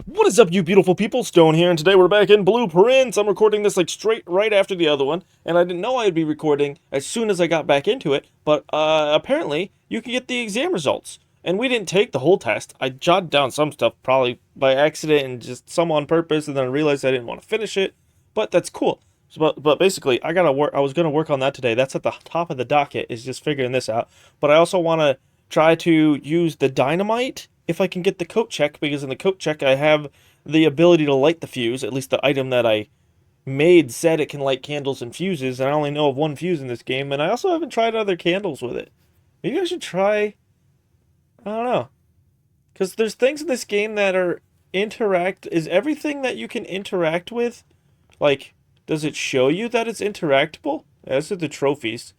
What is up, you beautiful people? Stone here, and today we're back in Blueprints. I'm recording this like straight right after the other one, and I didn't know I'd be recording as soon as I got back into it, but apparently you can get the exam results. And we didn't take the whole test. I jotted down some stuff probably by accident and just some on purpose, and then I realized I didn't want to finish it, but that's cool. But basically, I was gonna work on that today. That's at the top of the docket, is just figuring this out. But I also want to try to use the dynamite if I can get the coat check, because in the coat check I have the ability to light the fuse. At least the item that I made said it can light candles and fuses, and I only know of one fuse in this game, and I also haven't tried other candles with it. Maybe I should try. I don't know, because there's things in this game that are interact. Is everything that you can interact with, like, does it show you that it's interactable? As are the trophies.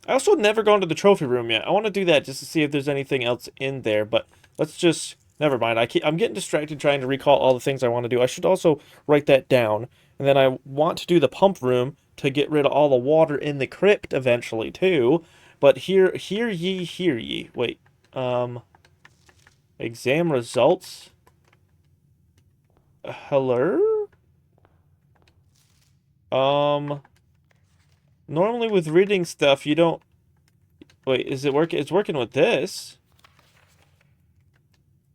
I also never gone to the trophy room yet. I want to do that just to see if there's anything else in there, but let's just never mind. I'm getting distracted trying to recall all the things I want to do. I should also write that down. And then I want to do the pump room to get rid of all the water in the crypt eventually too. But hear ye. Wait. Exam results. Hello? Normally with reading stuff, you don't... Wait, is it working? It's working with this.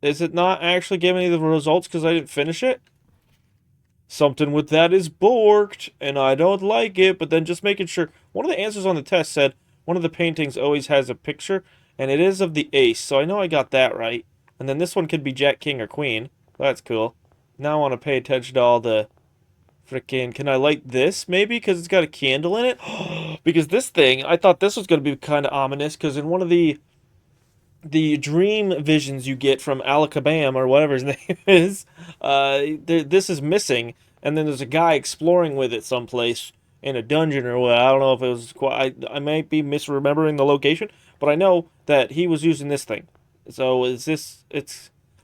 Is it not actually giving me the results because I didn't finish it? Something with that is borked, and I don't like it, but then just making sure... One of the answers on the test said one of the paintings always has a picture, and it is of the ace, so I know I got that right. And then this one could be Jack, King, or Queen. That's cool. Now I want to pay attention to all the... Frickin', can I light this, maybe? Because it's got a candle in it? Because this thing, I thought this was going to be kind of ominous, because in one of the dream visions you get from Alakabam, or whatever his name is, this is missing, and then there's a guy exploring with it someplace in a dungeon or what. I don't know if it was... I might be misremembering the location, but I know that he was using this thing. So is this...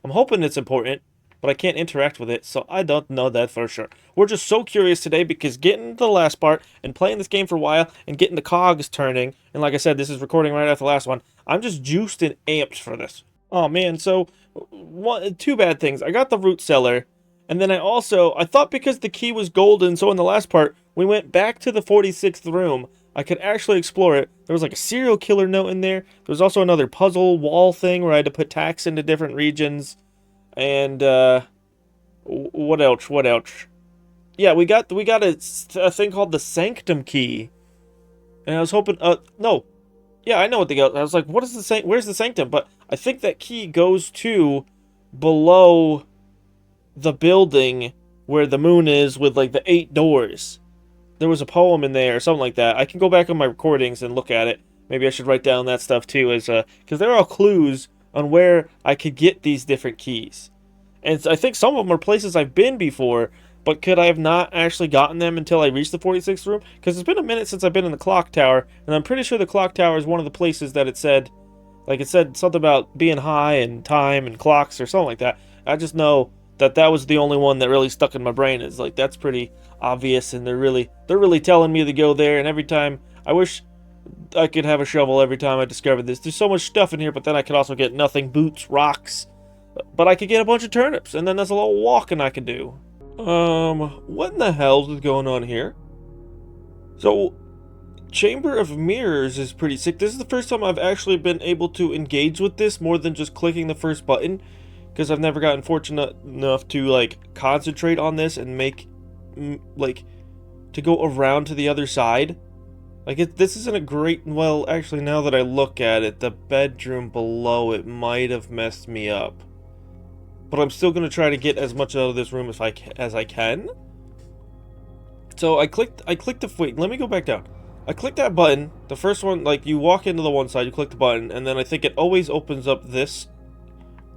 I'm hoping it's important, but I can't interact with it, so I don't know that for sure. We're just so curious today because getting to the last part and playing this game for a while and getting the cogs turning, and like I said, this is recording right after the last one, I'm just juiced and amped for this. Oh man, so two bad things. I got the root cellar, and then I thought because the key was golden, so in the last part, we went back to the 46th room, I could actually explore it. There was like a serial killer note in there. There was also another puzzle wall thing where I had to put tacks into different regions. And, what else? Yeah, we got a thing called the Sanctum Key. And I was hoping, no. Yeah, I know what they go. I was like, what is where's the Sanctum? But I think that key goes to below the building where the moon is with, like, the 8 doors. There was a poem in there or something like that. I can go back on my recordings and look at it. Maybe I should write down that stuff, too, as, because they're all clues on where I could get these different keys. And I think some of them are places I've been before, but could I have not actually gotten them until I reached the 46th room? Because it's been a minute since I've been in the clock tower, and I'm pretty sure the clock tower is one of the places that it said something about being high and time and clocks or something like that. I just know that that was the only one that really stuck in my brain. It's like, that's pretty obvious, and they're really telling me to go there, and every time, I wish I could have a shovel every time I discovered this. There's so much stuff in here, but then I could also get nothing, boots, rocks. But I could get a bunch of turnips, and then there's a little walking I could do. What in the hell is going on here? So, Chamber of Mirrors is pretty sick. This is the first time I've actually been able to engage with this more than just clicking the first button, because I've never gotten fortunate enough to, like, concentrate on this and make, like, to go around to the other side. Like, this isn't a great... Well, actually, now that I look at it, the bedroom below it might have messed me up. But I'm still going to try to get as much out of this room as I can. So, I clicked the... Wait, let me go back down. I clicked that button. The first one, like, you walk into the one side, you click the button, and then I think it always opens up this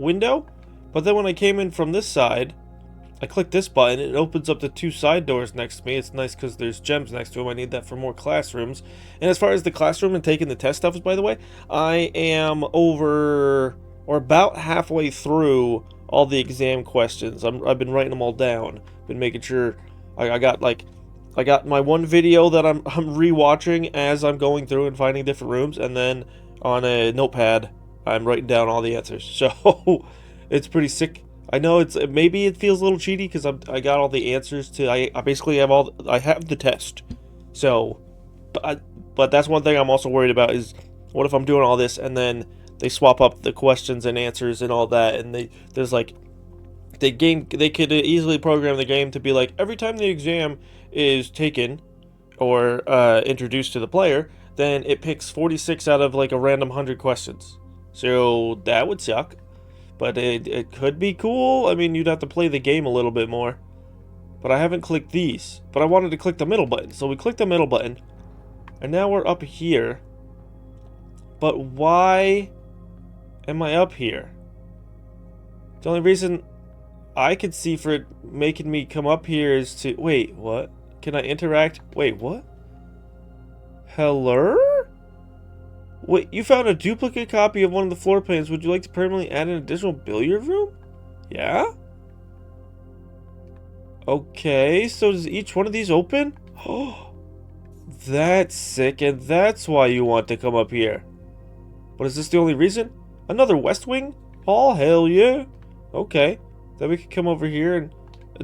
window. But then when I came in from this side... I click this button, it opens up the 2 side doors next to me. It's nice because there's gems next to them. I need that for more classrooms. And as far as the classroom and taking the test stuff is, by the way, I am over, or about halfway through all the exam questions. I've been writing them all down. Been making sure I got my one video that I'm rewatching as I'm going through and finding different rooms, and then on a notepad I'm writing down all the answers. So it's pretty sick. I know maybe it feels a little cheaty because I got all the answers to I basically have I have the test. So, but but that's one thing I'm also worried about is what if I'm doing all this and then they swap up the questions and answers and all that and there's like they could easily program the game to be like every time the exam is taken or introduced to the player, then it picks 46 out of like a random 100 questions. So that would suck. But it could be cool. I mean, you'd have to play the game a little bit more. But I haven't clicked these. But I wanted to click the middle button. So we clicked the middle button. And now we're up here. But why am I up here? The only reason I could see for it making me come up here is to... Wait, what? Can I interact? Wait, what? Hello? Wait, you found a duplicate copy of one of the floor plans. Would you like to permanently add an additional billiard room? Yeah? Okay, so does each one of these open? Oh, that's sick, and that's why you want to come up here. But is this the only reason? Another West Wing? Oh, hell yeah. Okay, then we can come over here and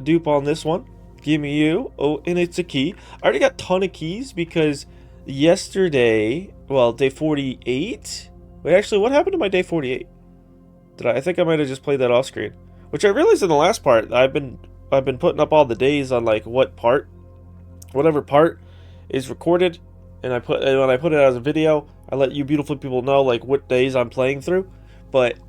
dupe on this one. Give me you. Oh, and it's a key. I already got a ton of keys because yesterday, well, day 48? Wait, actually, what happened to my day 48? I think I might have just played that off screen. Which I realized in the last part, I've been putting up all the days on like whatever part is recorded, and when I put it as a video, I let you beautiful people know like what days I'm playing through. But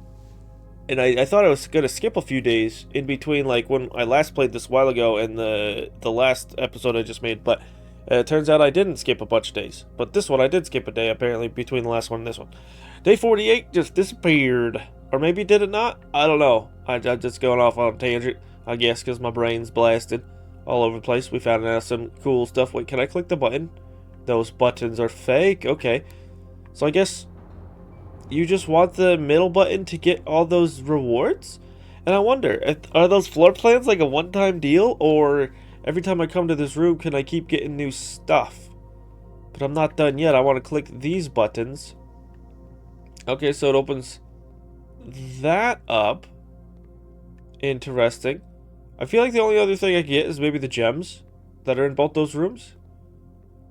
I thought I was gonna skip a few days in between, like when I last played this a while ago and the last episode I just made. But it turns out I didn't skip a bunch of days. But this one I did skip a day apparently between the last one and this one. Day 48 just disappeared, or maybe did it not? I don't know. I'm just going off on a tangent, I guess, because my brain's blasted all over the place. We found out some cool stuff. Wait, can I click the button? Those buttons are fake. Okay. So I guess you just want the middle button to get all those rewards? And I wonder, are those floor plans like a one-time deal? Or every time I come to this room, can I keep getting new stuff? But I'm not done yet. I want to click these buttons. Okay, so it opens that up. Interesting. I feel like the only other thing I get is maybe the gems that are in both those rooms.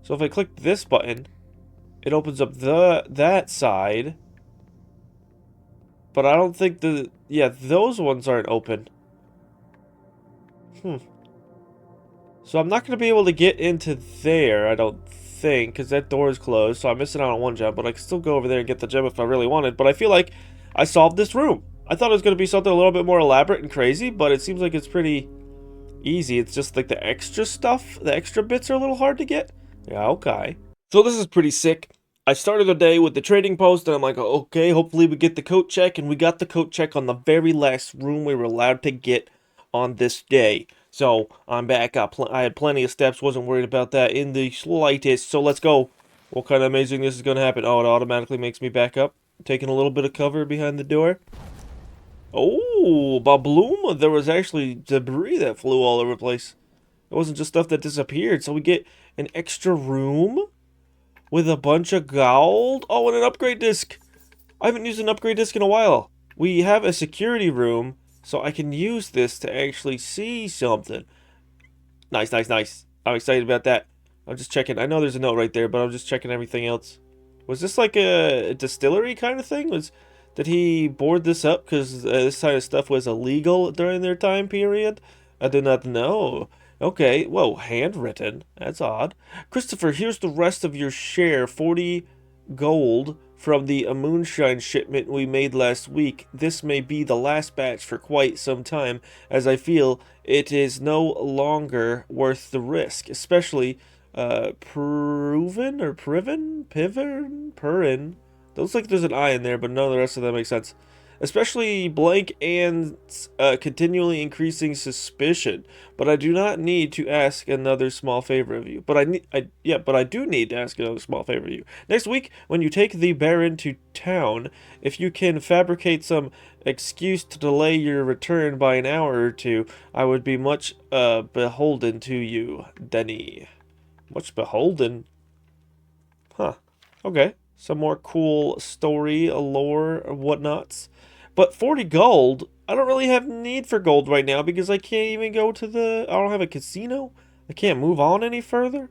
So if I click this button, it opens up that side. But I don't think those ones aren't open. So I'm not going to be able to get into there, I don't think, because that door is closed. So I'm missing out on one gem, but I can still go over there and get the gem if I really wanted. But I feel like I solved this room. I thought it was going to be something a little bit more elaborate and crazy, but it seems like it's pretty easy. It's just like the extra stuff, the extra bits are a little hard to get. Yeah, okay. So this is pretty sick. I started the day with the trading post, and I'm like, okay, hopefully we get the coat check, and we got the coat check on the very last room we were allowed to get on this day. So I'm back up. I had plenty of steps, wasn't worried about that in the slightest. So let's go. What kind of amazing this is going to happen? Oh, it automatically makes me back up, taking a little bit of cover behind the door. Oh, Babloom, there was actually debris that flew all over the place. It wasn't just stuff that disappeared. So we get an extra room with a bunch of gold. Oh, and an upgrade disc. I haven't used an upgrade disc in a while. We have a security room, so I can use this to actually see something. Nice, nice, nice. I'm excited about that. I'm just checking. I know there's a note right there, but I'm just checking everything else. Was this like a distillery kind of thing? Did he board this up because this kind of stuff was illegal during their time period? I do not know. Okay, whoa, handwritten. That's odd. Christopher, here's the rest of your share. 40 gold from the moonshine shipment we made last week. This may be the last batch for quite some time, as I feel it is no longer worth the risk, especially Purin. Looks like there's an I in there, but none of the rest of that makes sense. Especially blank and continually increasing suspicion. But I do not need to ask another small favor of you. But I do need to ask another small favor of you. Next week, when you take the Baron to town, if you can fabricate some excuse to delay your return by an hour or two, I would be much beholden to you, Denny. Much beholden? Huh. Okay. Some more cool story, lore, or whatnots. But 40 gold, I don't really have need for gold right now because I can't even go to I don't have a casino. I can't move on any further.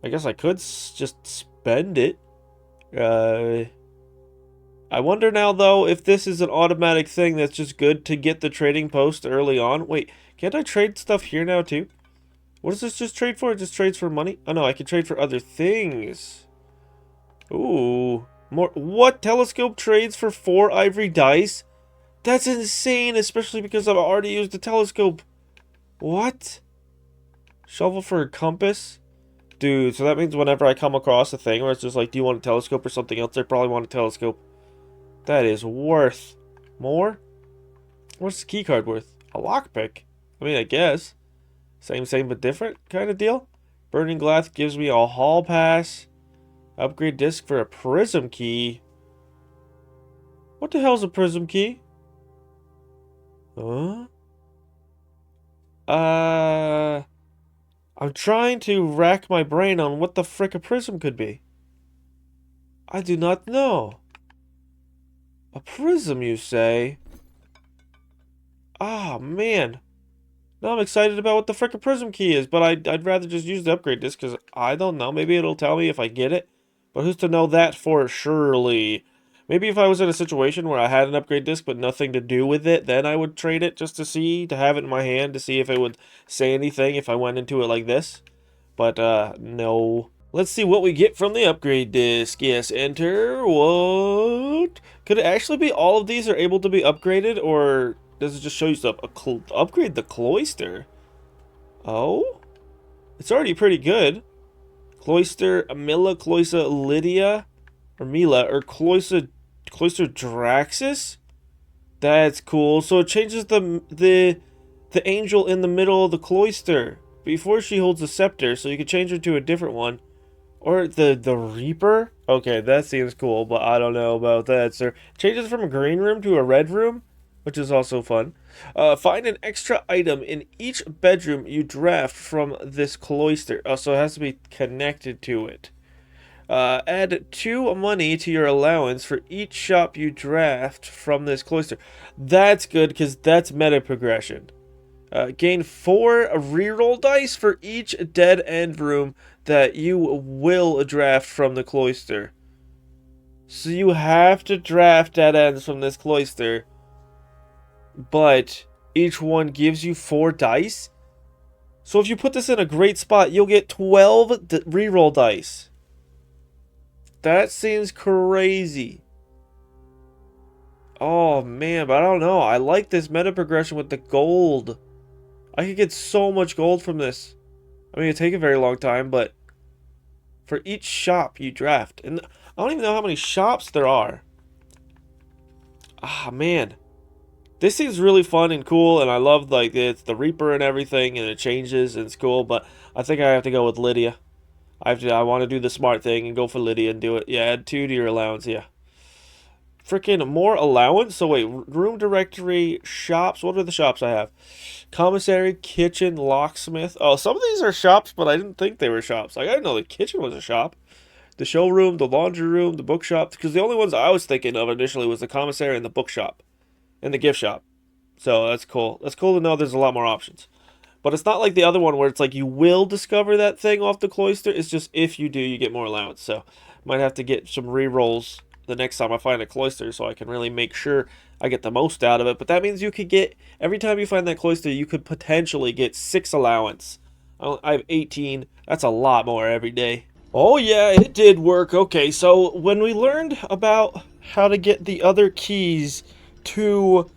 I guess I could just spend it. I wonder now, though, if this is an automatic thing that's just good to get the trading post early on. Wait, can't I trade stuff here now, too? What does this just trade for? It just trades for money? Oh, no, I can trade for other things. Ooh. More. What? Telescope trades for 4 ivory dice? That's insane, especially because I've already used the telescope. What? Shovel for a compass? Dude, so that means whenever I come across a thing where it's just like, do you want a telescope or something else? I probably want a telescope. That is worth more? What's the key card worth? A lockpick? I mean, I guess. Same but different kind of deal. Burning glass gives me a hall pass. Upgrade disc for a prism key. What the hell's a prism key? Huh? I'm trying to rack my brain on what the frick a prism could be. I do not know. A prism, you say? Ah, man. Now I'm excited about what the frick a prism key is, but I'd rather just use the upgrade disc because I don't know. Maybe it'll tell me if I get it. But who's to know that for surely? Maybe if I was in a situation where I had an upgrade disc but nothing to do with it, then I would trade it just to see, to have it in my hand, to see if it would say anything if I went into it like this. But, no. Let's see what we get from the upgrade disc. Yes, enter. What? Could it actually be all of these are able to be upgraded, or does it just show you stuff? Upgrade the cloister. Oh? It's already pretty good. Cloister, Amila, Cloister, Lydia, or Mila, or Cloister Draxus? That's cool. So it changes the angel in the middle of the cloister before she holds the scepter, so you can change her to a different one. Or the Reaper? Okay, that seems cool, but I don't know about that, sir. Changes from a green room to a red room, which is also fun. Find an extra item in each bedroom you draft from this cloister. Oh, so it has to be connected to it. Add 2 money to your allowance for each shop you draft from this cloister. That's good, because that's meta progression. Gain 4 reroll dice for each dead end room that you will draft from the cloister. So you have to draft dead ends from this cloister, but each one gives you 4 dice. So if you put this in a great spot, you'll get 12 reroll dice. That seems crazy. Oh man, but I don't know. I like this meta progression with the gold. I could get so much gold from this. I mean, it'd take a very long time, but for each shop you draft, and I don't even know how many shops there are. Ah, man. This seems really fun and cool, and I love, like, it's the Reaper and everything, and it changes, and it's cool, but I think I have to go with Lydia. I want to do the smart thing and go for Lydia and do it. Yeah, add 2 to your allowance, yeah. Freaking more allowance? So wait, room directory, shops. What are the shops I have? Commissary, kitchen, locksmith. Oh, some of these are shops, but I didn't think they were shops. Like, I didn't know the kitchen was a shop. The showroom, the laundry room, the bookshop. Because the only ones I was thinking of initially was the commissary and the bookshop. And the gift shop. So that's cool. That's cool to know there's a lot more options. But it's not like the other one where it's like you will discover that thing off the cloister. It's just if you do, you get more allowance. So might have to get some re-rolls the next time I find a cloister so I can really make sure I get the most out of it. But that means you could get, every time you find that cloister, you could potentially get 6 allowance. I have 18. That's a lot more every day. Oh yeah, it did work. Okay, so when we learned about how to get the other keys to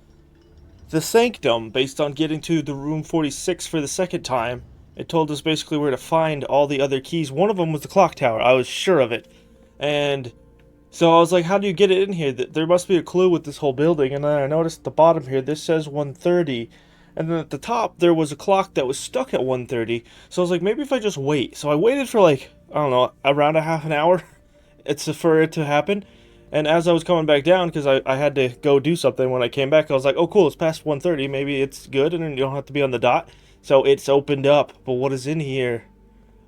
the sanctum based on getting to the room 46 for the second time, it told us basically where to find all the other keys. One of them was the clock tower. I was sure of it. And so I was like, how do you get it in here? There must be a clue with this whole building. And then I noticed at the bottom here, this says 1:30. And then at the top, there was a clock that was stuck at 1:30. So I was like, maybe if I just wait. So I waited for like, I don't know, around a half an hour for it to happen. And as I was coming back down, because I had to go do something when I came back, I was like, oh cool, it's past 1:30. Maybe it's good and you don't have to be on the dot. So it's opened up. But what is in here?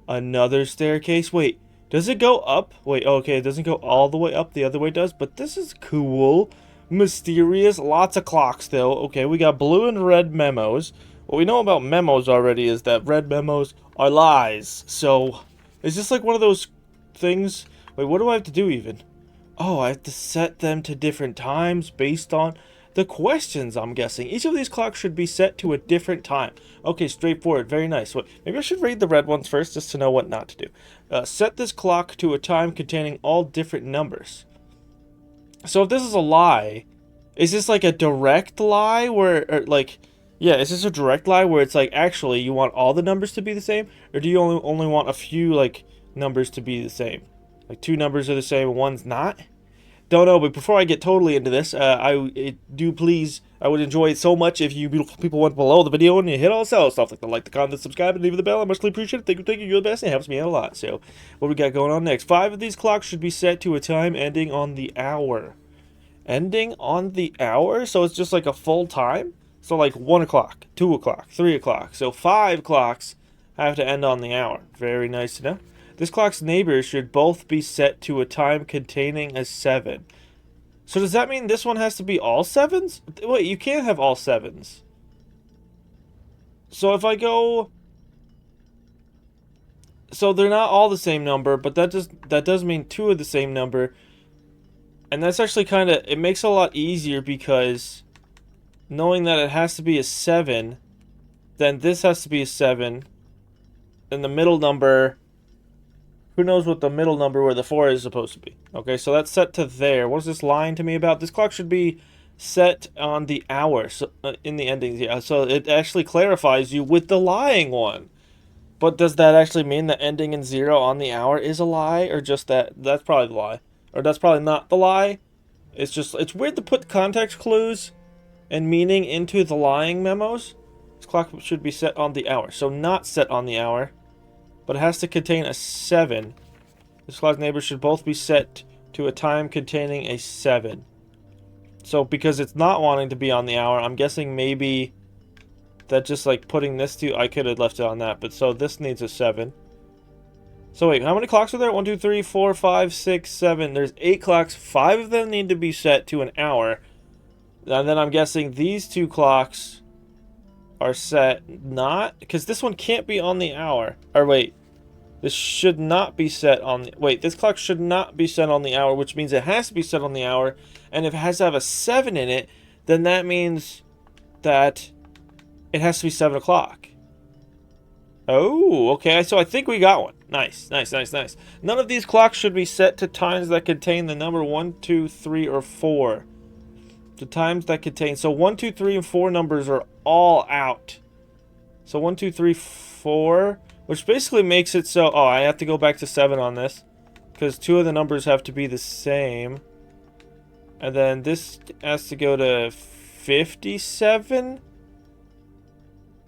Another staircase? Wait. Does it go up? Wait, okay, it doesn't go all the way up. The other way does. But this is cool. mysterious. Lots of clocks, though. Okay, we got blue and red memos. What we know about memos already is that red memos are lies. So, is this like one of those things? Wait, what do I have to do even? Oh, I have to set them to different times based on the questions, I'm guessing. Each of these clocks should be set to a different time. Okay, straightforward. Very nice. Wait, maybe I should read the red ones first just to know what not to do. Set this clock to a time containing all different numbers. So if this is a lie, is this like a direct lie where, or like, yeah, is this a direct lie where it's like, actually, you want all the numbers to be the same? Or do you only want a few, like, numbers to be the same? Like, two numbers are the same and one's not? Don't know, but before I get totally into this, I would enjoy it so much if you beautiful people went below the video and you hit all the stuff like the comment, subscribe, and leave the bell. I muchly appreciate it. Thank you, you're the best, and it helps me out a lot. So, what we got going on next? 5 of these clocks should be set to a time ending on the hour. Ending on the hour? So it's just like a full time? So like 1 o'clock, 2 o'clock, 3 o'clock. So 5 clocks have to end on the hour. Very nice to know. This clock's neighbors should both be set to a time containing a 7. So does that mean this one has to be all 7s? Wait, you can't have all 7s. So if I go... So they're not all the same number, but that does mean 2 of the same number. And that's actually kind of... It makes it a lot easier because knowing that it has to be a 7, then this has to be a 7. Then the middle number... Who knows what the middle number where the 4 is supposed to be? Okay, so that's set to there. What is this lying to me about? This clock should be set on the hour, so, in the endings. Yeah, so it actually clarifies you with the lying one. But does that actually mean that ending in 0 on the hour is a lie? Or just that's probably the lie. Or that's probably not the lie. It's just, it's weird to put context clues and meaning into the lying memos. This clock should be set on the hour. So not set on the hour. But it has to contain a 7. This clock's neighbors should both be set to a time containing a 7. So because it's not wanting to be on the hour, I'm guessing maybe that just like putting this to... I could have left it on that, but so this needs a 7. So wait, how many clocks are there? 1, 2, 3, 4, 5, 6, 7. There's 8 clocks. 5 of them need to be set to an hour. And then I'm guessing these 2 clocks are set not... Because this one can't be on the hour. Or wait. This should not be set on the... Wait, this clock should not be set on the hour, which means it has to be set on the hour. And if it has to have a 7 in it, then that means that it has to be 7 o'clock. Oh, okay. So I think we got one. Nice, nice, nice, nice. None of these clocks should be set to times that contain the number 1, 2, 3, or 4. The times that contain... So 1, 2, 3, and 4 numbers are all out. So 1, 2, 3, 4... Which basically makes it so... Oh, I have to go back to 7 on this. Because 2 of the numbers have to be the same. And then this has to go to 57?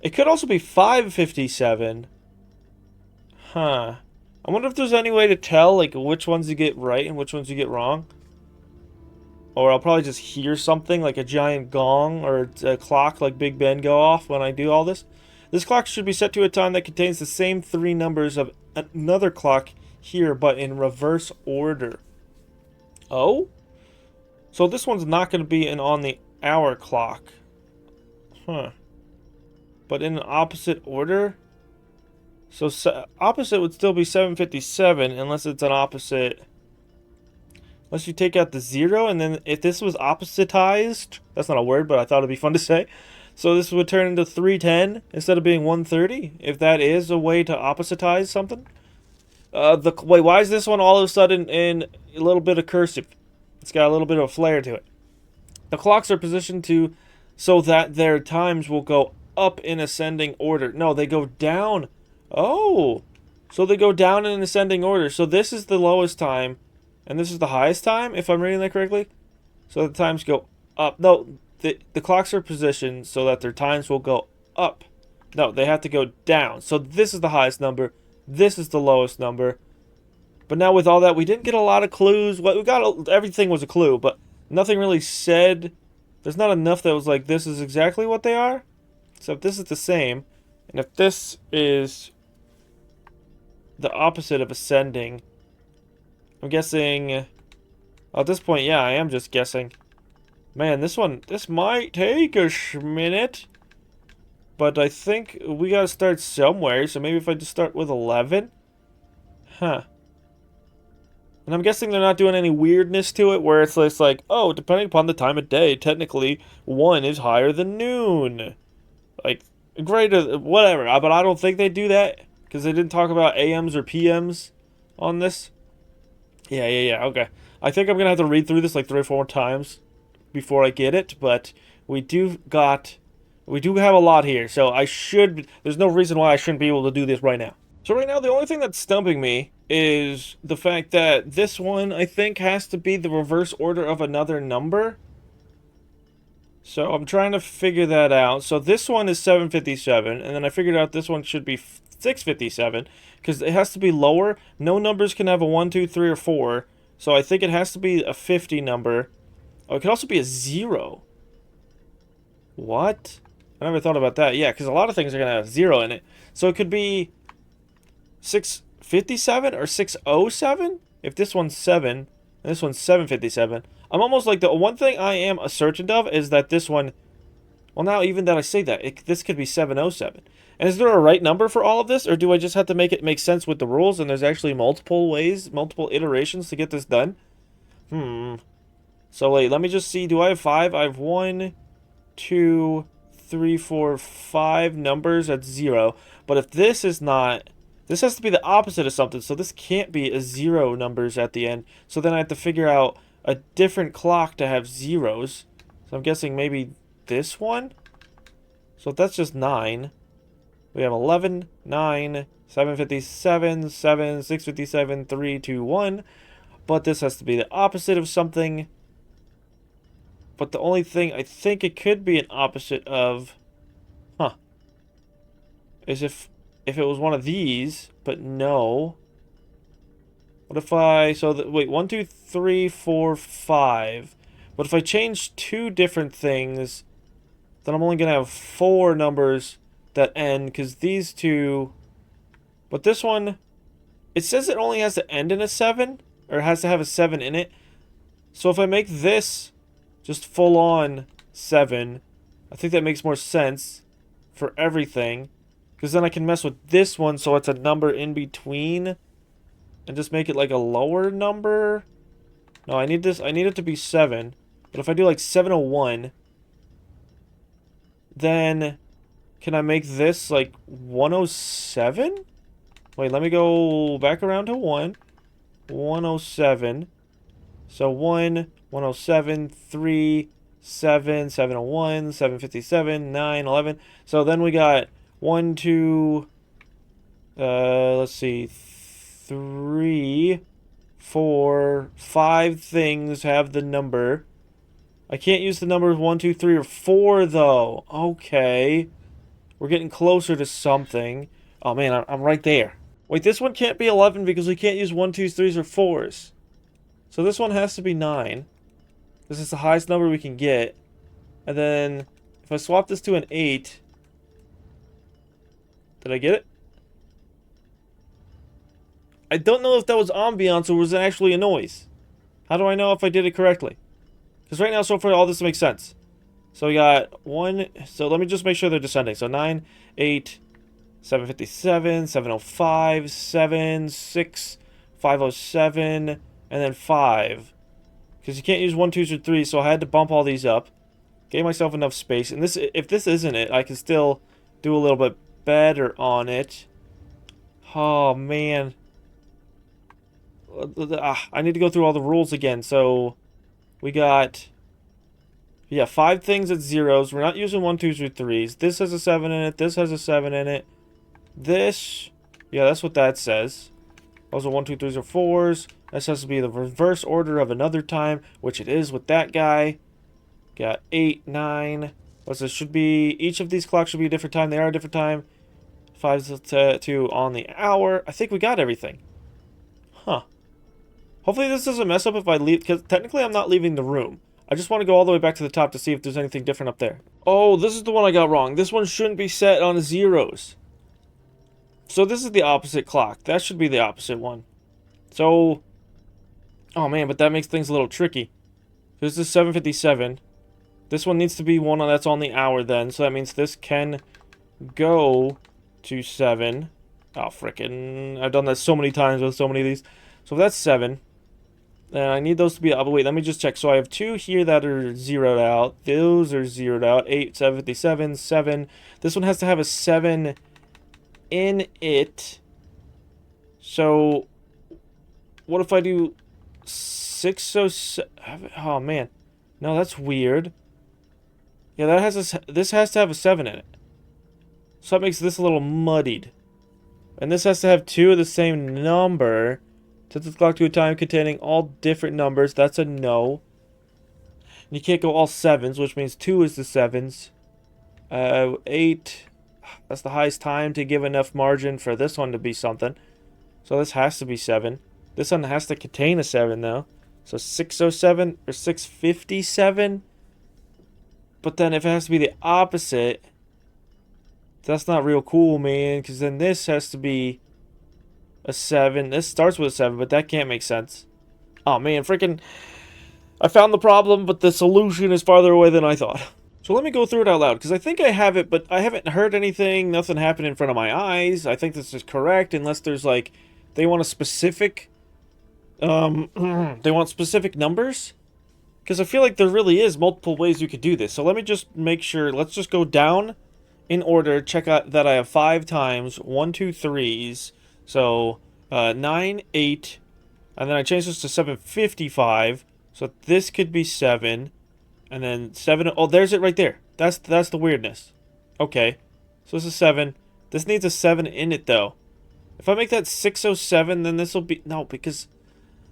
It could also be 557. Huh. I wonder if there's any way to tell, like, which ones you get right and which ones you get wrong. Or I'll probably just hear something, like a giant gong or a clock like Big Ben go off when I do all this. This clock should be set to a time that contains the same 3 numbers of another clock here, but in reverse order. Oh? So this one's not going to be an on the hour clock. Huh. But in an opposite order? So opposite would still be 757 unless it's an opposite... Unless you take out the 0, and then if this was oppositized... That's not a word, but I thought it'd be fun to say. So this would turn into 310 instead of being 130, if that is a way to oppositize something. Wait, why is this one all of a sudden in a little bit of cursive? It's got a little bit of a flair to it. The clocks are positioned so that their times will go up in ascending order. No, they go down. Oh, so they go down in ascending order. So this is the lowest time, and this is the highest time, if I'm reading that correctly. So the times go up. No. The clocks are positioned so that their times will go up. No, they have to go down. So this is the highest number. This is the lowest number. But now with all that, we didn't get a lot of clues. What we got, everything was a clue, but nothing really said. There's not enough that was like, this is exactly what they are. So if this is the same, and if this is the opposite of ascending, I'm guessing... At this point, yeah, I am just guessing. Man, this might take a minute. But I think we gotta start somewhere, so maybe if I just start with 11? Huh. And I'm guessing they're not doing any weirdness to it, where it's just like, oh, depending upon the time of day, technically, 1 is higher than noon. Like, greater, whatever. But I don't think they do that, because they didn't talk about AMs or PMs on this. Yeah, okay. I think I'm gonna have to read through this like 3 or 4 times before I get it, but we do have a lot here, so there's no reason why I shouldn't be able to do this right now. So right now, the only thing that's stumping me is the fact that this one, I think, has to be the reverse order of another number. So I'm trying to figure that out. So this one is 757, and then I figured out this one should be 657, because it has to be lower. No numbers can have a 1, 2, 3, or 4, so I think it has to be a 50 number. Oh, it could also be a 0. What? I never thought about that. Yeah, because a lot of things are going to have 0 in it. So it could be 657 or 607? If this one's 7, and this one's 757. I'm almost like, the one thing I am certain of is that this one... Well, now, even that I say that, this could be 707. And is there a right number for all of this? Or do I just have to make it make sense with the rules, and there's actually multiple ways, multiple iterations to get this done? So, wait, let me just see. Do I have 5? I have 1, 2, 3, 4, 5 numbers at 0. But if this is not... This has to be the opposite of something, so this can't be a 0 numbers at the end. So then I have to figure out a different clock to have zeros. So I'm guessing maybe this one? So that's just 9. We have 11, 9, 757, 7, 657, 3, 2, 1. But this has to be the opposite of something. But the only thing I think it could be an opposite of... Is if it was one of these, but no. What if I... wait, 1, 2, 3, 4, 5. But if I change 2 different things, then I'm only going to have 4 numbers that end, because these two... But this one, it says it only has to end in a 7, or it has to have a 7 in it. So if I make this just full on 7, I think that makes more sense for everything. Because then I can mess with this one so it's a number in between. And just make it like a lower number. No, I need it to be 7. But if I do like 701, then can I make this like 107? Wait, let me go back around to 1. 107. So 1, 107, 3, 7, 701, 757, 9, 11. So then we got 1, 2, let's see, 3, 4, 5 things have the number. I can't use the numbers 1, 2, 3, or 4, though. Okay. We're getting closer to something. Oh, man, I'm right there. Wait, this one can't be 11 because we can't use 1, 2, 3s, or 4s. So this one has to be 9. This is the highest number we can get. And then, if I swap this to an 8... Did I get it? I don't know if that was ambiance or was it actually a noise. How do I know if I did it correctly? Because right now, so far, all this makes sense. So we got 1... So let me just make sure they're descending. So 9, 8, 757, 705, 7, 6, 507, and then 5. Because you can't use 1, 2s, or 3s, so I had to bump all these up. Gave myself enough space. And if this isn't it, I can still do a little bit better on it. Oh, man. I need to go through all the rules again. So, we got... Yeah, 5 things at zeros. We're not using 1, 2s, or 3s. This has a 7 in it. This has a 7 in it. This... Yeah, that's what that says. Those are 1, 2, 3s, or 4s. This has to be the reverse order of another time, which it is with that guy. Got 8, 9... What's this? Should be... Each of these clocks should be a different time. They are a different time. 5 to 2 on the hour. I think we got everything. Huh. Hopefully this doesn't mess up if I leave... Because technically I'm not leaving the room. I just want to go all the way back to the top to see if there's anything different up there. Oh, this is the one I got wrong. This one shouldn't be set on zeros. So this is the opposite clock. That should be the opposite one. So... Oh man, but that makes things a little tricky. This is 757. This one needs to be one that's on the hour then. So that means this can go to 7. Oh, frickin'. I've done that so many times with so many of these. So if that's 7, then I need those to be up. But wait, let me just check. So I have 2 here that are zeroed out. Those are zeroed out. 8, 757, 7. This one has to have a 7 in it. So what if I do 607? Oh, man. No, that's weird. Yeah, this has to have a 7 in it. So that makes this a little muddied. And this has to have 2 of the same number. Set the clock to a time containing all different numbers. That's a no. And you can't go all 7s, which means 2 is the 7s. 8. That's the highest time to give enough margin for this one to be something. So this has to be 7. This one has to contain a 7, though. So 607 or 657. But then if it has to be the opposite, that's not real cool, man. Because then this has to be a 7. This starts with a 7, but that can't make sense. Oh, man, freaking... I found the problem, but the solution is farther away than I thought. So let me go through it out loud, because I think I have it, but I haven't heard anything. Nothing happened in front of my eyes. I think this is correct, unless there's, like... They want a specific... they want specific numbers? Because I feel like there really is multiple ways you could do this. So let me just make sure. Let's just go down in order. Check out that I have 5 times. 1, 2, 3s. So 9, 8. And then I changed this to 755. So this could be 7. And then 7. Oh, there's it right there. That's the weirdness. Okay. So this is 7. This needs a 7 in it, though. If I make that 607, then this will be... No, because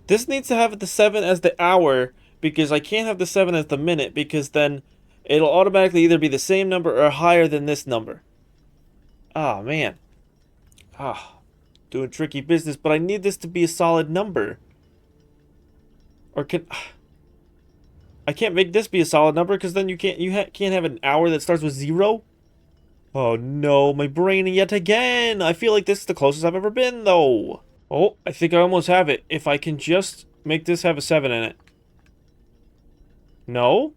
this needs to have the 7 as the hour... Because I can't have the 7 as the minute, because then it'll automatically either be the same number or higher than this number. Ah, man. Doing tricky business, but I need this to be a solid number. Or I can't make this be a solid number, because then you can't have an hour that starts with 0? Oh no, my brain yet again! I feel like this is the closest I've ever been, though. Oh, I think I almost have it. If I can just make this have a 7 in it. No?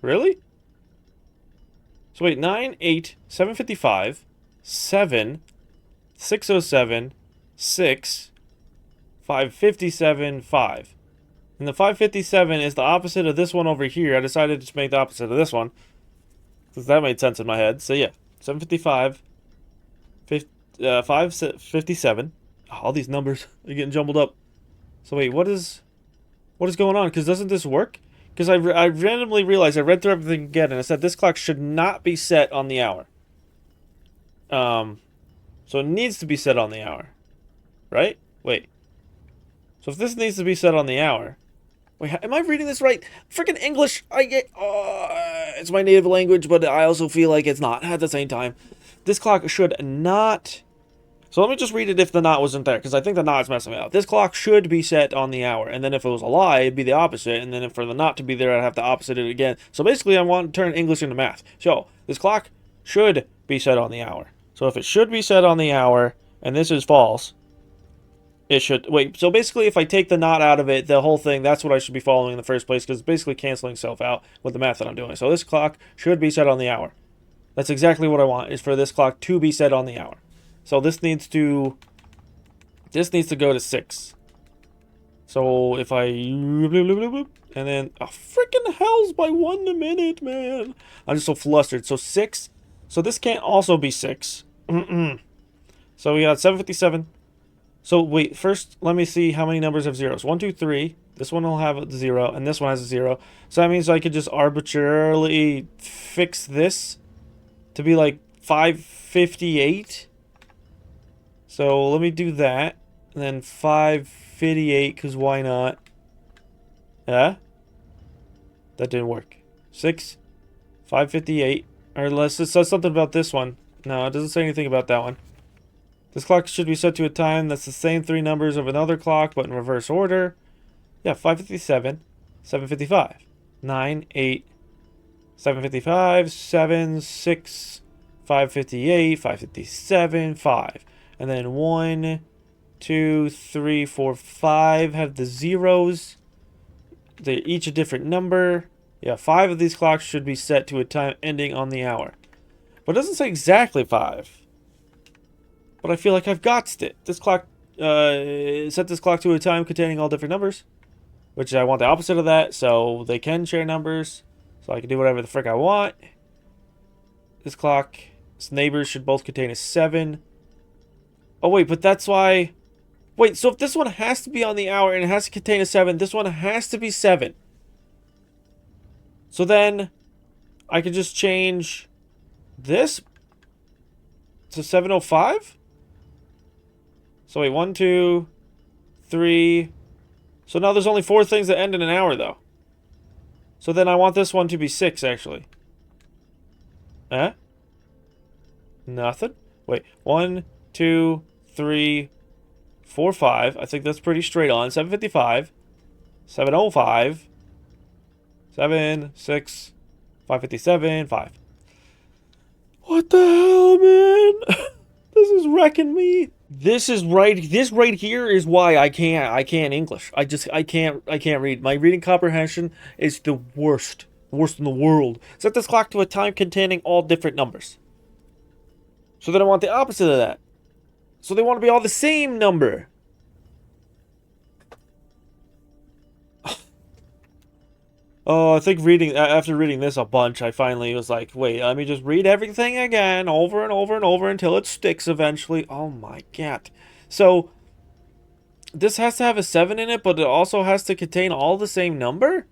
Really? So wait, 9, 8, 755, 7, 607, 6, 557, 5. And the 557 is the opposite of this one over here. I decided to make the opposite of this one. Because that made sense in my head. So yeah, 755, 557. Oh, all these numbers are getting jumbled up. So wait, what is going on? Because doesn't this work? Because I randomly realized, I read through everything again, and I said this clock should not be set on the hour. So it needs to be set on the hour. Right? Wait. So if this needs to be set on the hour... Wait, am I reading this right? Freaking English! It's my native language, but I also feel like it's not at the same time. This clock should not... So let me just read it if the not wasn't there, because I think the not is messing me up. This clock should be set on the hour, and then if it was a lie, it'd be the opposite, and then if for the not to be there, I'd have to opposite it again. So basically, I want to turn English into math. So, this clock should be set on the hour. So if it should be set on the hour, and this is false, it should... Wait, so basically, if I take the not out of it, the whole thing, that's what I should be following in the first place, because it's basically canceling itself out with the math that I'm doing. So this clock should be set on the hour. That's exactly what I want, is for this clock to be set on the hour. So this needs to go to 6. So if I... And then... Oh, freaking hell's by 1 a minute, man. I'm just so flustered. So 6. So this can't also be 6. So we got 757. So wait, first let me see how many numbers have zeros. 1, 2, 3. This one will have a 0, and this one has a 0. So that means I could just arbitrarily fix this to be like 558. So let me do that. And then 558, because why not? Yeah? That didn't work. 6, 558. Or unless it says something about this one. No, it doesn't say anything about that one. This clock should be set to a time that's the same 3 numbers of another clock, but in reverse order. Yeah, 557, 755, 9, 8, 755, 7, 6, 558, 557, 5. And then 1, 2, 3, 4, 5 have the zeros. They're each a different number. Yeah, 5 of these clocks should be set to a time ending on the hour. But it doesn't say exactly 5. But I feel like I've gotched it. This clock, set this clock to a time containing all different numbers. Which I want the opposite of that, so they can share numbers. So I can do whatever the frick I want. This clock, its neighbors should both contain a 7. Oh wait, but that's why... Wait, so if this one has to be on the hour and it has to contain a 7, this one has to be 7. So then, I could just change this to 7:05? So wait, 1, 2, 3... So now there's only 4 things that end in an hour, though. So then I want this one to be 6, actually. Huh? Nothing? Wait, 1, 2, 3, 4, 5. I think that's pretty straight on. 7:55. 7:05. 7, 6, 5:57, 5. What the hell, man? This is wrecking me. This right here is why I can't English. I can't read. My reading comprehension is the worst in the world. Set this clock to a time containing all different numbers. So then I want the opposite of that. So they want to be all the same number. Oh, I think after reading this a bunch, I finally was like, wait, let me just read everything again, over and over and over until it sticks eventually. Oh my god. So, this has to have a 7 in it, but it also has to contain all the same number?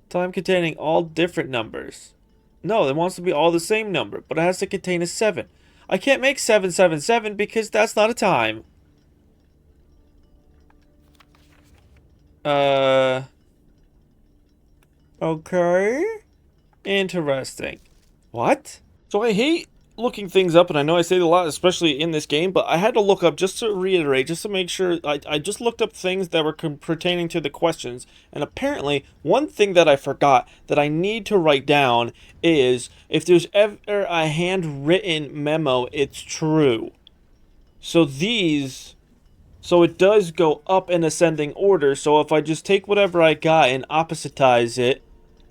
Time containing all different numbers. No, it wants to be all the same number, but it has to contain a 7. I can't make 777 because that's not a time. Okay. Interesting. What? So I hate looking things up, and I know I say it a lot, especially in this game, but I had to look up just to reiterate, just to make sure. I just looked up things that were pertaining to the questions, and apparently one thing that I forgot that I need to write down is if there's ever a handwritten memo, it's true. So so it does go up in ascending order, so if I just take whatever I got and oppositize it,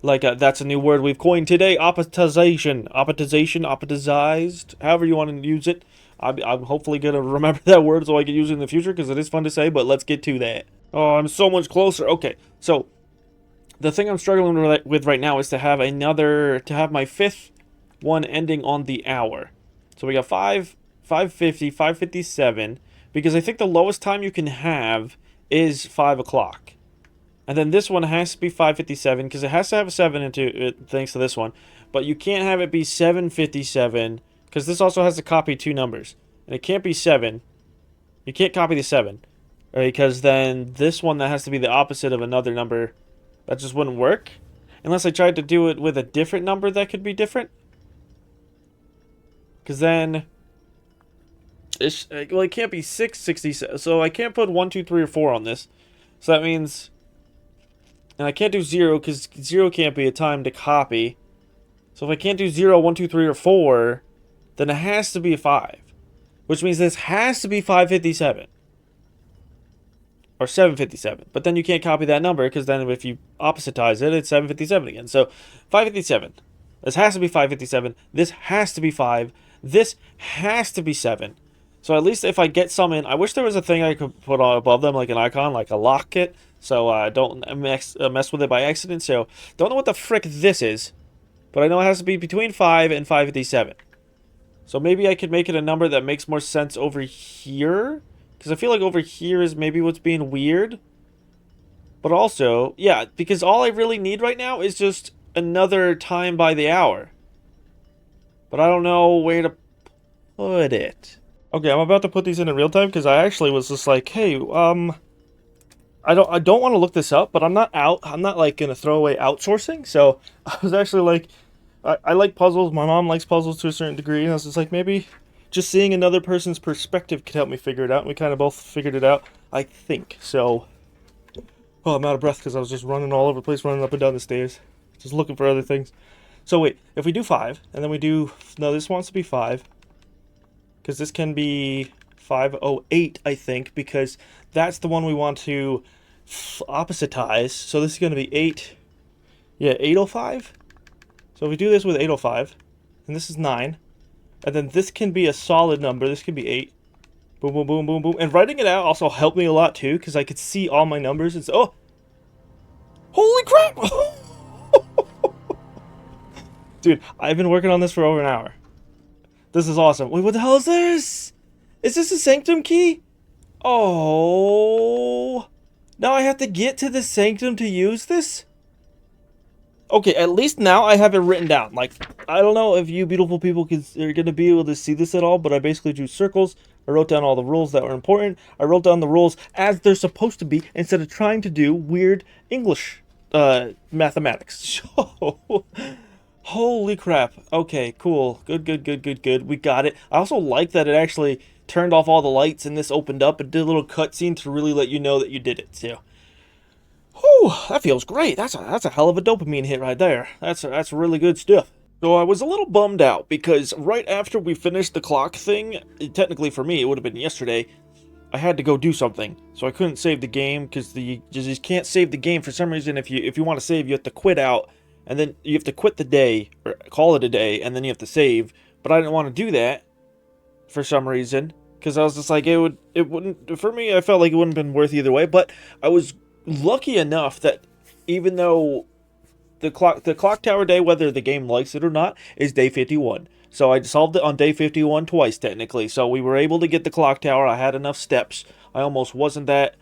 like, that's a new word we've coined today, oppositization, oppositized, however you want to use it. I'm hopefully going to remember that word so I can use it in the future, because it is fun to say, but let's get to that. Oh, I'm so much closer. Okay, so, the thing I'm struggling with right now is to have my 5th one ending on the hour. So we got 5:50, 5:57, because I think the lowest time you can have is 5 o'clock. And then this one has to be 5:57 because it has to have a 7 into it thanks to this one. But you can't have it be 7:57 because this also has to copy 2 numbers. And it can't be 7. You can't copy the 7. Right? Because then this one that has to be the opposite of another number, that just wouldn't work. Unless I tried to do it with a different number that could be different. Because then... well, it can't be 667. So I can't put 1, 2, 3, or 4 on this. So that means... And I can't do 0 because 0 can't be a time to copy. So if I can't do 0, 1, 2, 3, or 4, then it has to be a 5. Which means this has to be 5:57. Or 7:57. But then you can't copy that number because then if you oppositize it, it's 7:57 again. So 5:57. This has to be 5:57. This has to be 5. This has to be 7. So at least if I get some in, I wish there was a thing I could put on above them, like an icon, like a lock it, so I don't mess with it by accident. So don't know what the frick this is, but I know it has to be between 5 and 5:57. So maybe I could make it a number that makes more sense over here, because I feel like over here is maybe what's being weird. But also, yeah, because all I really need right now is just another time by the hour. But I don't know where to put it. Okay, I'm about to put these in real time because I actually was just like, hey, I don't want to look this up, but I'm not like gonna throw away outsourcing. So I was actually like, I like puzzles. My mom likes puzzles to a certain degree, and I was just like, maybe just seeing another person's perspective could help me figure it out. And we kind of both figured it out, I think. So, oh, I'm out of breath because I was just running all over the place, running up and down the stairs, just looking for other things. So wait, if we do 5, and then we do no, this wants to be 5. Because this can be 508, I think, because that's the one we want to oppositize. So this is going to be 8. Yeah, 805. So if we do this with 805, and this is 9, and then this can be a solid number. This can be 8. Boom, boom, boom, boom, boom. And writing it out also helped me a lot too, because I could see all my numbers and say, oh, holy crap! Dude, I've been working on this for over an hour. This is awesome. Wait, what the hell is this? Is this a sanctum key? Oh. Now I have to get to the sanctum to use this? Okay, at least now I have it written down. Like, I don't know if you beautiful people are going to be able to see this at all, but I basically drew circles. I wrote down all the rules that were important. I wrote down the rules as they're supposed to be instead of trying to do weird English mathematics. Holy crap. Okay, cool. Good, good, good, good, good. We got it. I also like that it actually turned off all the lights and this opened up and did a little cutscene to really let you know that you did it. So, whew, that feels great. That's a hell of a dopamine hit right there. That's really good stuff. So I was a little bummed out because right after we finished the clock thing, technically for me it would have been yesterday, I had to go do something. So I couldn't save the game because you just can't save the game for some reason. If you want to save, you have to quit out and then you have to quit the day or call it a day and then you have to save. But I didn't want to do that for some reason because I was just like it wouldn't for me. I felt like it wouldn't have been worth either way. But I was lucky enough that even though the clock tower day, whether the game likes it or not, is day 51. So I solved it on day 51 twice technically. So we were able to get the clock tower. I had enough steps. I almost wasn't that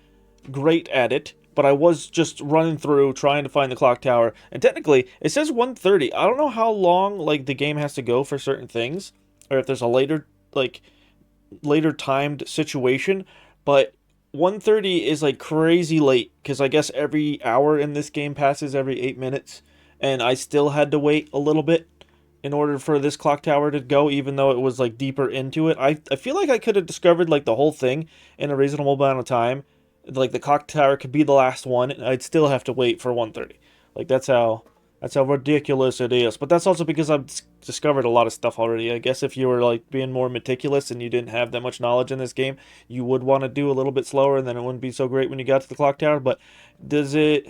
great at it, but I was just running through trying to find the clock tower. And technically, it says 1:30. I don't know how long like the game has to go for certain things, or if there's a later timed situation, but 1:30 is like crazy late because I guess every hour in this game passes every 8 minutes, and I still had to wait a little bit in order for this clock tower to go, even though it was like deeper into it. I feel like I could have discovered like the whole thing in a reasonable amount of time. Like the clock tower could be the last one, and I'd still have to wait for 1:30. Like that's how ridiculous it is. But that's also because I've discovered a lot of stuff already. I guess if you were like being more meticulous and you didn't have that much knowledge in this game, you would want to do a little bit slower and then it wouldn't be so great when you got to the clock tower. But does it...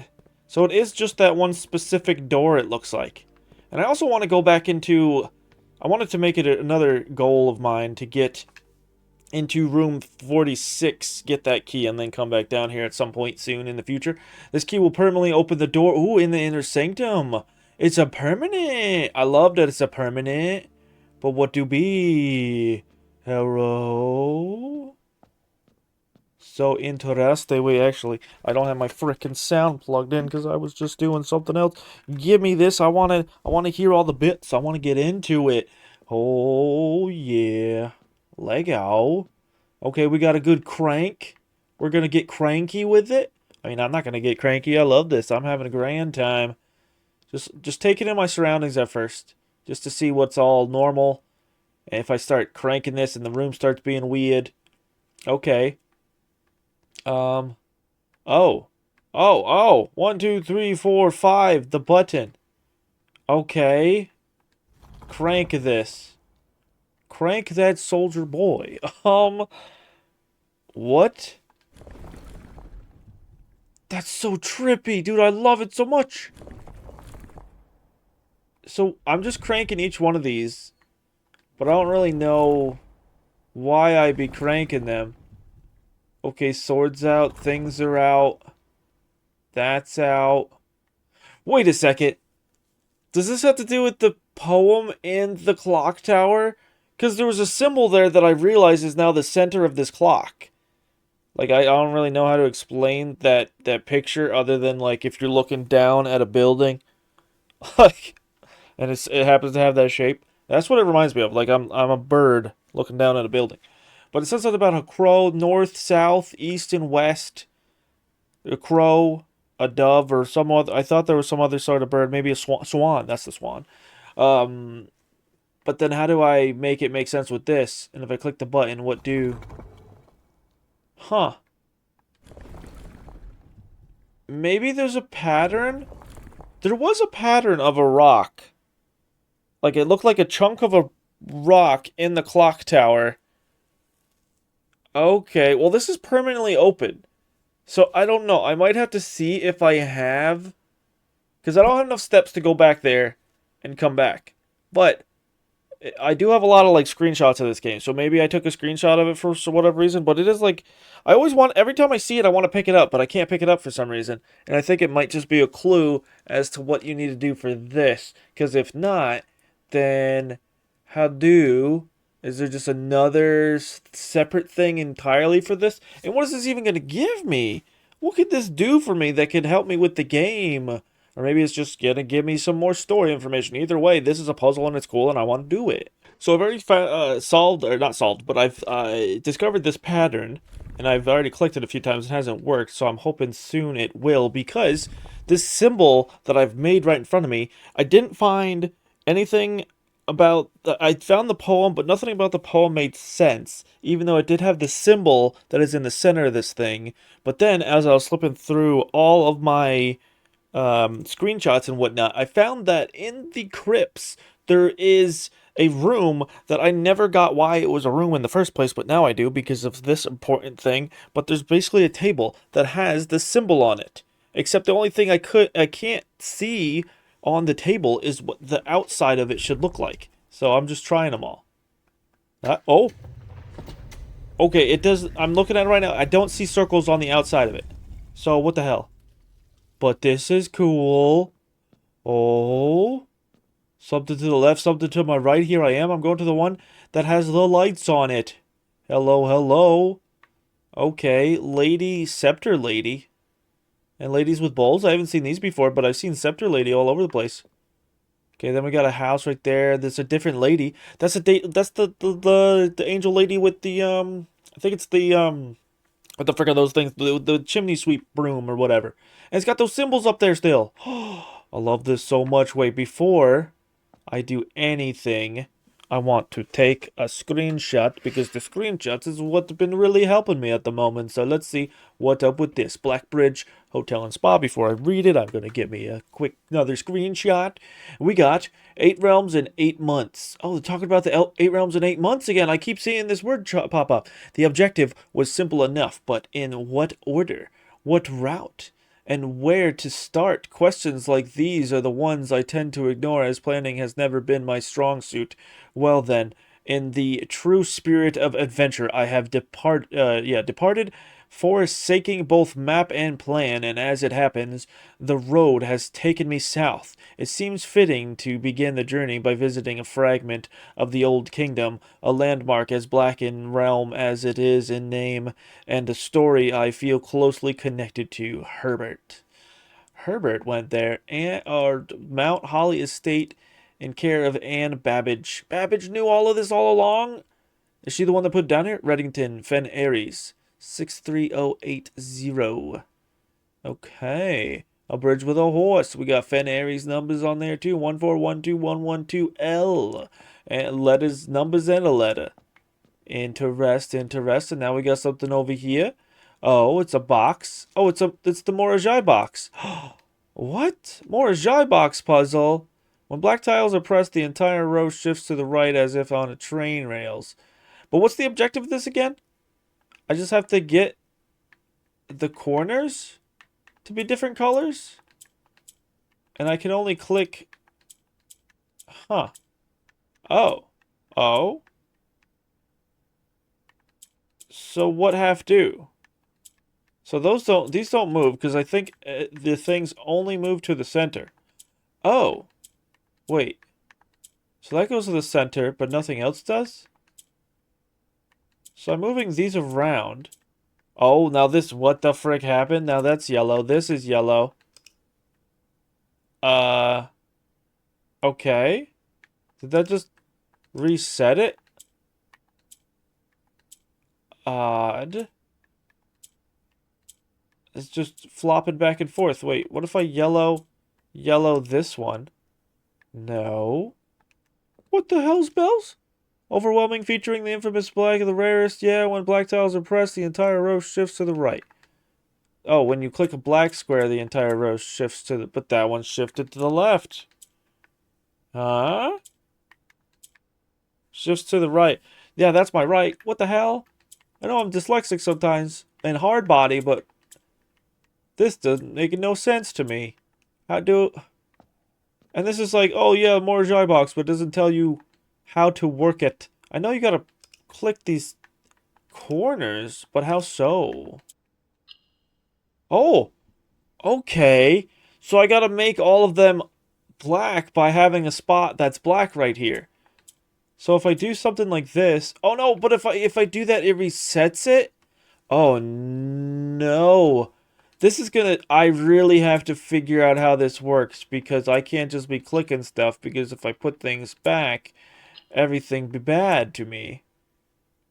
So it is just that one specific door, it looks like. And I also want to go back into... I wanted to make it another goal of mine to get into room 46, get that key, and then come back down here at some point soon in the future. This key will permanently open the door. Ooh, in the inner sanctum. It's a permanent. I love that it's a permanent. But what do be? Hello? So interesting. Wait, actually, I don't have my frickin' sound plugged in because I was just doing something else. Give me this. I wanna hear all the bits. I wanna get into it. Oh yeah. Lego. Okay, we got a good crank. We're gonna get cranky with it. I mean, I'm not gonna get cranky. I love this. I'm having a grand time. Just taking in my surroundings at first, just to see what's all normal. And if I start cranking this and the room starts being weird, okay. Um. Oh. Oh. Oh. 1, 2, 3, 4, 5. The button. Okay. Crank this. Crank that soldier boy. What? That's so trippy, dude. I love it so much. So, I'm just cranking each one of these, but I don't really know why I'd be cranking them. Okay, swords out, things are out. That's out. Wait a second. Does this have to do with the poem in the clock tower? Because there was a symbol there that I realize is now the center of this clock. Like, I don't really know how to explain that picture other than, like, if you're looking down at a building. Like, and it happens to have that shape. That's what it reminds me of. Like, I'm a bird looking down at a building. But it says something about a crow, north, south, east, and west. A crow, a dove, or some other... I thought there was some other sort of bird. Maybe a swan. That's the swan. But then how do I make it make sense with this? And if I click the button, what do... Huh. Maybe there's a pattern? There was a pattern of a rock. Like, it looked like a chunk of a rock in the clock tower. Okay, well, this is permanently open. So, I don't know. I might have to see if I have because I don't have enough steps to go back there and come back. But I do have a lot of like screenshots of this game, so maybe I took a screenshot of it for whatever reason. But it is like I always want every time I see it, I want to pick it up, but I can't pick it up for some reason. And I think it might just be a clue as to what you need to do for this. Because if not, then how do? Is there just another separate thing entirely for this? And what is this even going to give me? What could this do for me that could help me with the game? Or maybe it's just going to give me some more story information. Either way, this is a puzzle and it's cool and I want to do it. So I've already solved, or not solved, but I've discovered this pattern and I've already clicked it a few times. It hasn't worked, so I'm hoping soon it will because this symbol that I've made right in front of me, I didn't find anything about I found the poem, but nothing about the poem made sense, even though it did have the symbol that is in the center of this thing. But then, as I was flipping through all of my screenshots and whatnot, I found that in the crypts there is a room that I never got why it was a room in the first place, but now I do because of this important thing. But there's basically a table that has the symbol on it. Except the only thing I can't see on the table is what the outside of it should look like. So I'm just trying them all. Oh, okay. It does. I'm looking at it right now. I don't see circles on the outside of it. So what the hell? But this is cool. Oh, something to the left, something to my right. Here I am. I'm going to the one that has the lights on it. Hello, hello. Okay, lady, scepter lady. And ladies with bowls. I haven't seen these before, but I've seen scepter lady all over the place. Okay, then we got a house right there. There's a different lady. That's that's the angel lady with the I think it's the what the frick are those things? The chimney sweep broom or whatever. And it's got those symbols up there still. I love this so much. Wait, before I do anything, I want to take a screenshot because the screenshots is what's been really helping me at the moment. So let's see what's up with this. Blackbridge Hotel and Spa. Before I read it, I'm going to get me a quick another screenshot. We got 8 realms in 8 months. Oh, they're talking about the 8 realms in 8 months again. I keep seeing this word pop up. The objective was simple enough, but in what order? What route? And where to start? Questions like these are the ones I tend to ignore as planning has never been my strong suit. Well then, in the true spirit of adventure, I have departed, forsaking both map and plan, and as it happens, the road has taken me south. It seems fitting to begin the journey by visiting a fragment of the old kingdom, a landmark as black in realm as it is in name, and a story I feel closely connected to. Herbert. Herbert went there, and or Mount Holly Estate in care of Anne Babbage. Babbage knew all of this all along? Is she the one that put down here? Reddington, Fen Aries, 63080. Okay. A bridge with a horse. We got Fen Aries numbers on there too. 1412112L. And letters, numbers, and a letter. Interesting. Now we got something over here. Oh, it's a box. Oh, it's the Morajai box. What? Morajai box puzzle. When black tiles are pressed, the entire row shifts to the right as if on a train rails. But what's the objective of this again? I just have to get the corners to be different colors? And I can only click... Huh. Oh. Oh. So what have to? So these don't move because I think the things only move to the center. Oh. Wait. So that goes to the center, but nothing else does? So I'm moving these around. Oh, now this, what the frick happened? Now that's yellow. This is yellow. Okay. Did that just reset it? Odd. It's just flopping back and forth. Wait, what if I yellow this one? No. What the hell's bells? Overwhelming, featuring the infamous black of the rarest. Yeah, when black tiles are pressed, the entire row shifts to the right. Oh, when you click a black square, the entire row shifts to the... But that one shifted to the left. Huh? Shifts to the right. Yeah, that's my right. What the hell? I know I'm dyslexic sometimes. And hard body, but... This doesn't make no sense to me. How do... And this is like, oh yeah, more joy box, but it doesn't tell you how to work it. I know you gotta click these corners, but how so? Oh, okay. So I gotta make all of them black by having a spot that's black right here. So if I do something like this, oh no, but if I do that, it resets it? Oh no. This is gonna, I really have to figure out how this works because I can't just be clicking stuff because if I put things back, everything be bad to me.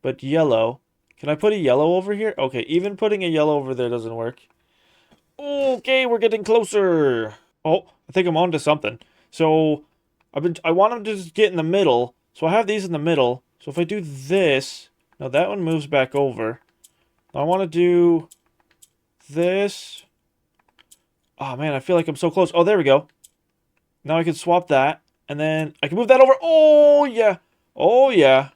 But yellow. Can I put a yellow over here? Okay, even putting a yellow over there doesn't work. Okay, we're getting closer. Oh, I think I'm onto something. So I want them to just get in the middle. So I have these in the middle. So if I do this, now that one moves back over. I want to do this. Oh man, I feel like I'm so close. Oh, there we go. Now I can swap that. And then I can move that over. Oh, yeah. Oh, yeah.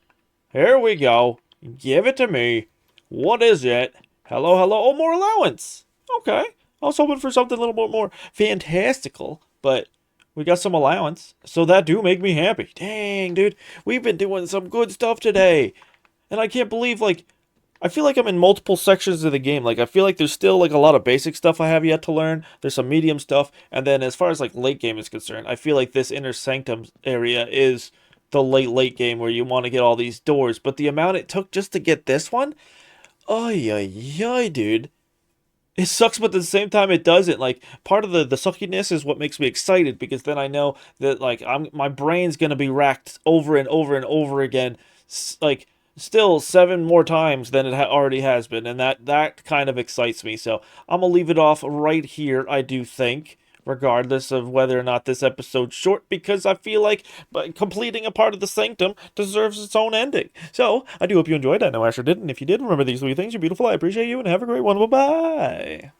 Here we go. Give it to me. What is it? Hello, hello. Oh, more allowance. Okay. I was hoping for something a little bit more fantastical, but we got some allowance. So that do make me happy. Dang, dude. We've been doing some good stuff today. And I can't believe, like, I feel like I'm in multiple sections of the game. Like, I feel like there's still, like, a lot of basic stuff I have yet to learn. There's some medium stuff. And then as far as, like, late game is concerned, I feel like this Inner Sanctum area is the late game where you want to get all these doors. But the amount it took just to get this one, ay, ay, ay, dude. It sucks, but at the same time, it doesn't. Like, part of the suckiness is what makes me excited because then I know that, like, my brain's gonna be racked over and over and over again, like, still 7 more times than it already has been, and that kind of excites me. So I'm gonna leave it off right here. I do think, regardless of whether or not this episode's short, because I feel like completing a part of the Sanctum deserves its own ending. So I do hope you enjoyed. I know Asher did, and if you did, remember these 3 things. You're beautiful. I appreciate you, and have a great one. Bye bye.